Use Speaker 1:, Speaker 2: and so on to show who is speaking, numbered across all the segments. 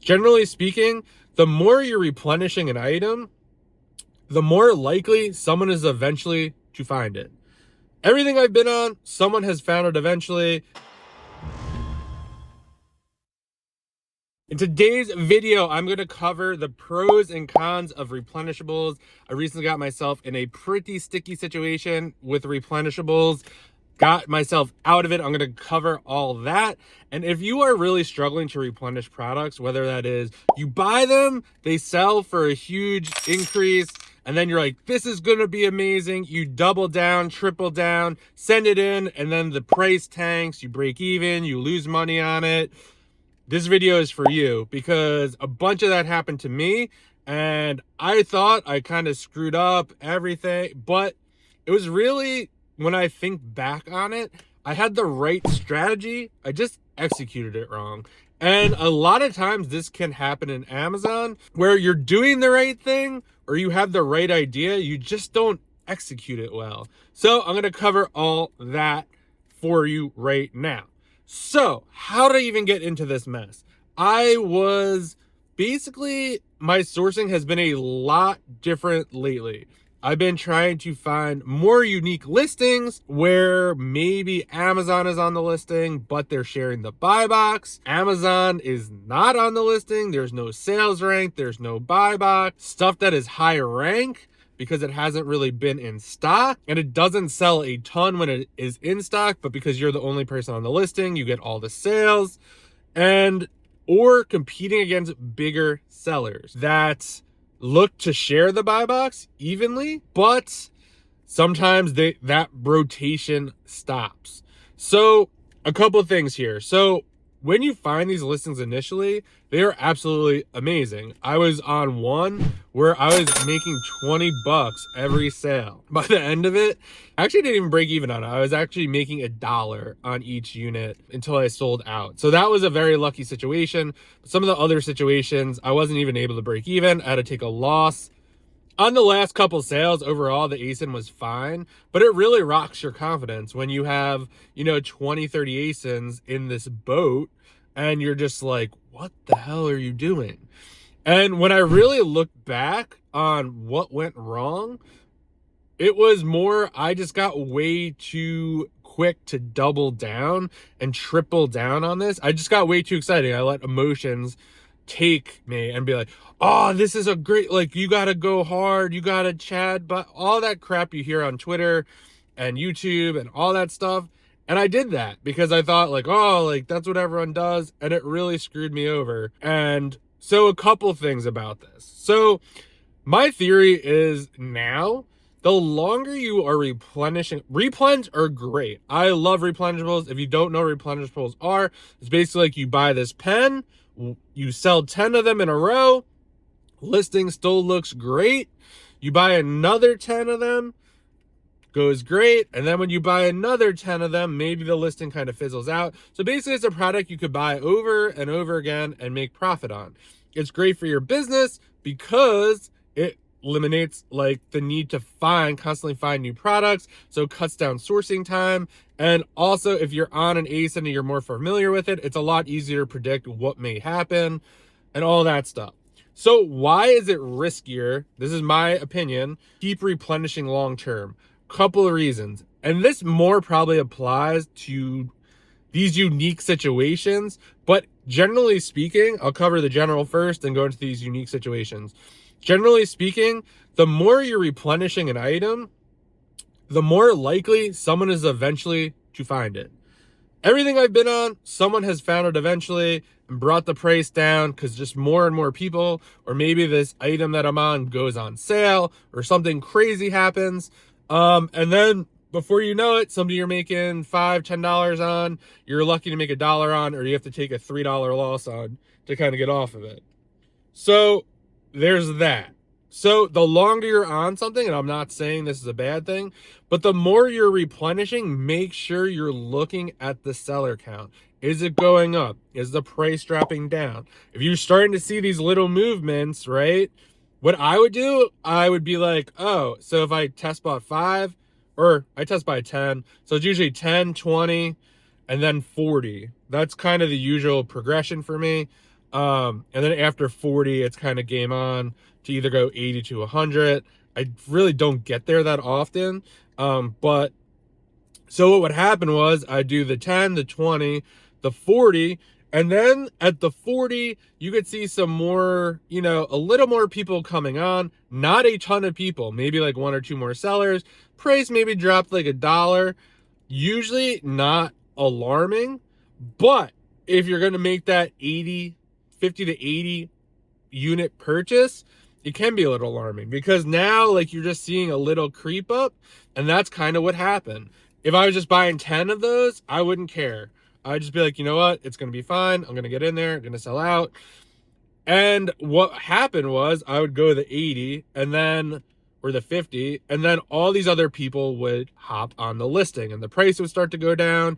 Speaker 1: Generally speaking, the more you're replenishing an item, the more likely someone is eventually to find it. Everything I've been on, someone has found it eventually. In today's video, I'm going to cover the pros and cons of replenishables. I recently got myself in a pretty sticky situation with replenishables. Got myself out of it. I'm going to cover all that. And if you are really struggling to replenish products, whether that is you buy them, they sell for a huge increase, and then you're like, this is going to be amazing. You double down, triple down, send it in, and then the price tanks, you break even, you lose money on it. This video is for you because a bunch of that happened to me, and I thought I kind of screwed up everything, but it was really, when I think back on it, I had the right strategy. I just executed it wrong. And a lot of times this can happen in Amazon where you're doing the right thing or you have the right idea, you just don't execute it well. So I'm going to cover all that for you right now. So how did I even get into this mess? My sourcing has been a lot different lately. I've been trying to find more unique listings where maybe Amazon is on the listing, but they're sharing the buy box. Amazon is not on the listing. There's no sales rank. There's no buy box. Stuff that is high rank because it hasn't really been in stock, and it doesn't sell a ton when it is in stock, but because you're the only person on the listing, you get all the sales, or competing against bigger sellers that look to share the buy box evenly, but sometimes that rotation stops. So a couple of things here. So when you find these listings initially, they are absolutely amazing. I was on one where I was making 20 bucks every sale. By the end of it, I actually didn't even break even on it. I was actually making $1 on each unit until I sold out. So that was a very lucky situation. Some of the other situations, I wasn't even able to break even. I had to take a loss. On the last couple sales, overall, the ASIN was fine, but it really rocks your confidence when you have, 20, 30 ASINs in this boat, and you're just like, what the hell are you doing? And when I really look back on what went wrong, it was more, I just got way too quick to double down and triple down on this. I just got way too excited. I let emotions take me and be like, oh, this is a great, you gotta go hard, you gotta Chad, but all that crap you hear on Twitter and YouTube and all that stuff. And I did that because I thought that's what everyone does, and it really screwed me over. And so a couple things about this. So my theory is now, the longer you are replenishing, replens are great. I love replenishables. If you don't know what replenishables are, it's basically like you buy this pen, you sell 10 of them in a row, listing still looks great. You buy another 10 of them, goes great. And then when you buy another 10 of them, maybe the listing kind of fizzles out. So basically it's a product you could buy over and over again and make profit on. It's great for your business because it eliminates the need to constantly find new products. So it cuts down sourcing time. And also if you're on an ASIN and you're more familiar with it, it's a lot easier to predict what may happen and all that stuff. So why is it riskier? This is my opinion. Keep replenishing long-term. Couple of reasons. And this more probably applies to these unique situations, but generally speaking, I'll cover the general first and go into these unique situations. Generally speaking, the more you're replenishing an item, the more likely someone is eventually to find it. Everything I've been on, someone has found it eventually and brought the price down because just more and more people, or maybe this item that I'm on goes on sale or something crazy happens. And then before you know it, somebody you're making $5, $10 on, you're lucky to make $1 on, or you have to take a $3 loss on to kind of get off of it. So there's that. So the longer you're on something, and I'm not saying this is a bad thing, but the more you're replenishing, make sure you're looking at the seller count. Is it going up? Is the price dropping down? If you're starting to see these little movements, right? What I would do, I would be like, oh, so if I test bought 5, or I test buy 10, so it's usually 10, 20, and then 40. That's kind of the usual progression for me. And then after 40, it's kind of game on to either go 80 to 100. I really don't get there that often. But so what would happen was I do the 10, the 20, the 40, and then at the 40, you could see some more, a little more people coming on, not a ton of people, maybe like one or two more sellers. Price maybe dropped like $1. Usually not alarming, but if you're going to make that 50 to 80 unit purchase, it can be a little alarming because now like you're just seeing a little creep up, and that's kind of what happened. If I was just buying 10 of those, I wouldn't care. I'd just be like, you know what? It's going to be fine. I'm going to get in there. I'm going to sell out. And what happened was I would go to the 80 and then, or the 50, and then all these other people would hop on the listing and the price would start to go down.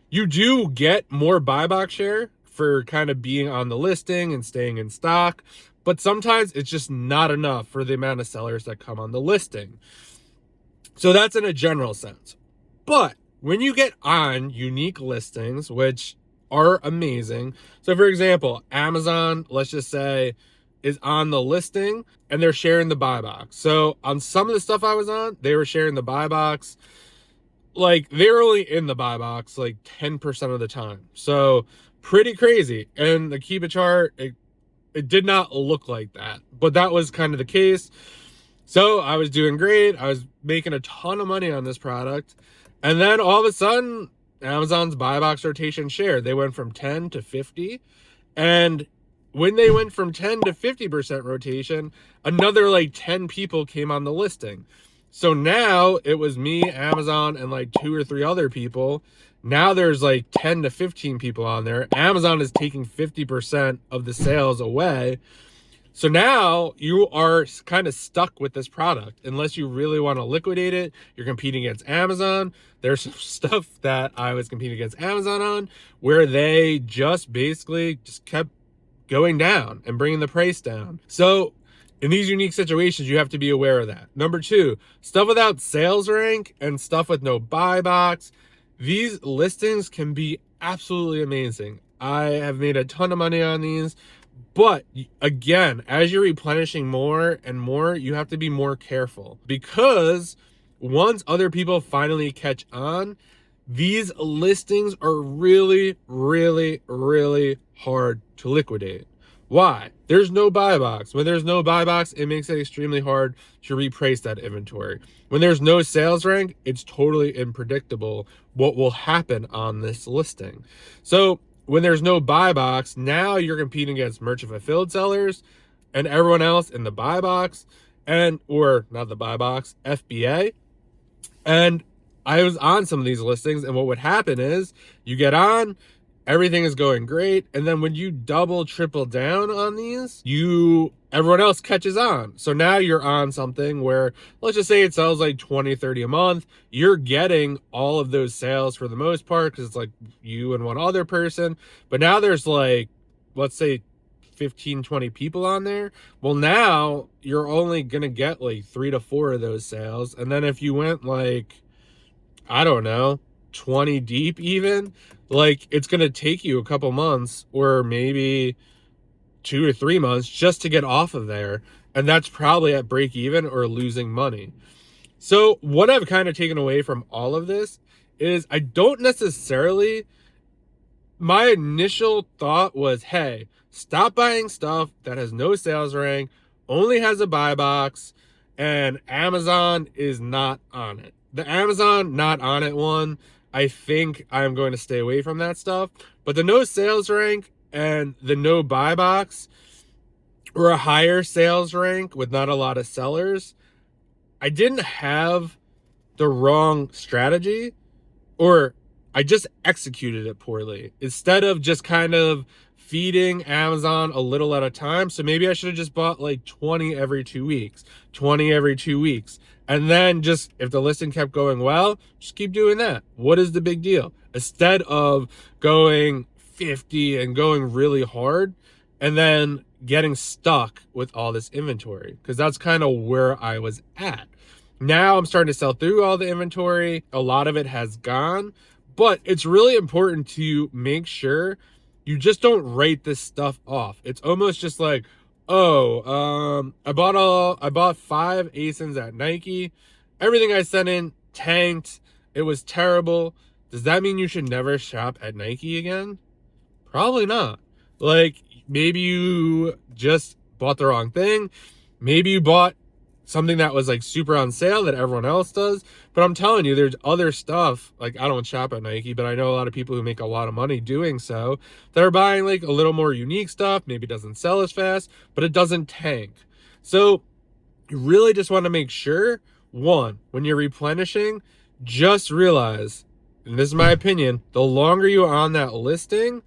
Speaker 1: You do get more buy box share for kind of being on the listing and staying in stock, but sometimes it's just not enough for the amount of sellers that come on the listing. So that's in a general sense. But when you get on unique listings, which are amazing. So for example, Amazon, let's just say, is on the listing and they're sharing the buy box. So on some of the stuff I was on, they were sharing the buy box. Like they were only in the buy box like 10% of the time. So pretty crazy. And the Keep It chart, it did not look like that, but that was kind of the case. So I was doing great. I was making a ton of money on this product. And then all of a sudden, Amazon's buy box rotation share, they went from 10 to 50. And when they went from 10 to 50% rotation, another like 10 people came on the listing. So now it was me, Amazon, and like 2 or 3 other people. Now there's like 10 to 15 people on there. Amazon is taking 50% of the sales away. So now you are kind of stuck with this product. Unless you really want to liquidate it, you're competing against Amazon. There's some stuff that I was competing against Amazon on where they just basically just kept going down and bringing the price down. So in these unique situations, you have to be aware of that. Number 2, stuff without sales rank and stuff with no buy box. These listings can be absolutely amazing. I have made a ton of money on these. But again, as you're replenishing more and more, you have to be more careful because once other people finally catch on, these listings are really, really, really hard to liquidate. Why? There's no buy box. When there's no buy box, it makes it extremely hard to reprice that inventory. When there's no sales rank, it's totally unpredictable what will happen on this listing. So when there's no buy box, now you're competing against merchant fulfilled sellers and everyone else in the buy box or not the buy box, FBA. And I was on some of these listings, and what would happen is you get on, everything is going great, and then when you double, triple down on these, everyone else catches on. So now you're on something where, let's just say it sells like 20, 30 a month. You're getting all of those sales for the most part because it's like you and one other person. But now there's like, let's say 15, 20 people on there. Well, now you're only going to get like 3 to 4 of those sales. And then if you went like, I don't know, 20 deep even, like it's going to take you a couple months or maybe 2 or 3 months just to get off of there. And that's probably at break even or losing money. So what I've kind of taken away from all of this is I don't necessarily, my initial thought was, hey, stop buying stuff that has no sales rank, only has a buy box, and Amazon is not on it. The Amazon not on it one, I think I'm going to stay away from that stuff. But the no sales rank and the no buy box or a higher sales rank with not a lot of sellers, I didn't have the wrong strategy, or I just executed it poorly instead of just kind of feeding Amazon a little at a time. So maybe I should have just bought like 20 every 2 weeks, 20 every 2 weeks. And then just, if the listing kept going well, just keep doing that. What is the big deal? Instead of going 50 and going really hard and then getting stuck with all this inventory, because that's kind of where I was at. Now I'm starting to sell through all the inventory. A lot of it has gone, but it's really important to make sure you just don't write this stuff off. It's almost just like, oh, I bought 5 ASINs at Nike. Everything I sent in tanked. It was terrible. Does that mean you should never shop at Nike again? Probably not. Like, maybe you just bought the wrong thing. Maybe you bought something that was like super on sale that everyone else does. But I'm telling you, there's other stuff. Like, I don't shop at Nike, but I know a lot of people who make a lot of money doing so that are buying like a little more unique stuff. Maybe it doesn't sell as fast, but it doesn't tank. So you really just want to make sure, one, when you're replenishing, just realize, and this is my opinion, the longer you're on that listing,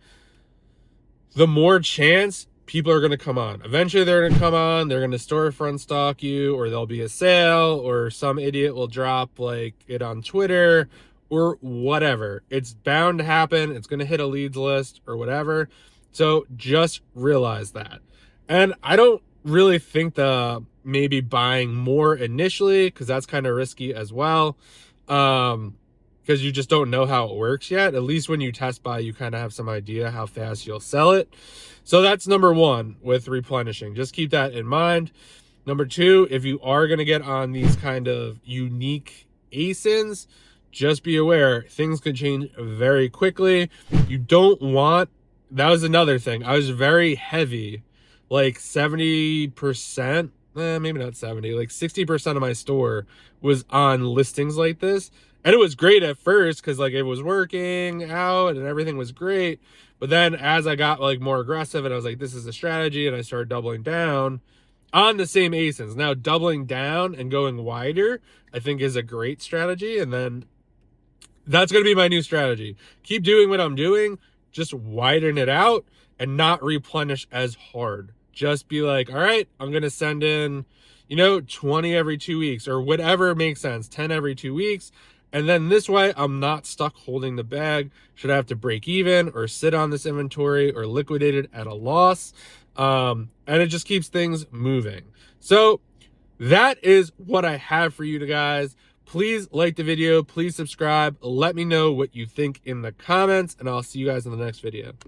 Speaker 1: the more chance people are going to come on. Eventually they're going to come on, they're going to storefront stock you, or there'll be a sale, or some idiot will drop like it on Twitter, or whatever. It's bound to happen. It's going to hit a leads list or whatever. So just realize that. And I don't really think the maybe buying more initially, because that's kind of risky as well. Because you just don't know how it works yet. At least when you test buy, you kind of have some idea how fast you'll sell it. So that's number one with replenishing. Just keep that in mind. Number two, if you are going to get on these kind of unique ASINs, just be aware things can change very quickly. You don't want, that was another thing. I was very heavy, like 70%, maybe not 70, like 60% of my store was on listings like this. And it was great at first because like it was working out and everything was great. But then as I got like more aggressive and I was like, this is a strategy, and I started doubling down on the same ASINs. Now doubling down and going wider, I think is a great strategy. And then that's going to be my new strategy. Keep doing what I'm doing, just widen it out and not replenish as hard. Just be like, all right, I'm going to send in, 20 every 2 weeks or whatever makes sense, 10 every 2 weeks. And then this way, I'm not stuck holding the bag. Should I have to break even or sit on this inventory or liquidate it at a loss? And it just keeps things moving. So that is what I have for you guys. Please like the video. Please subscribe. Let me know what you think in the comments, and I'll see you guys in the next video.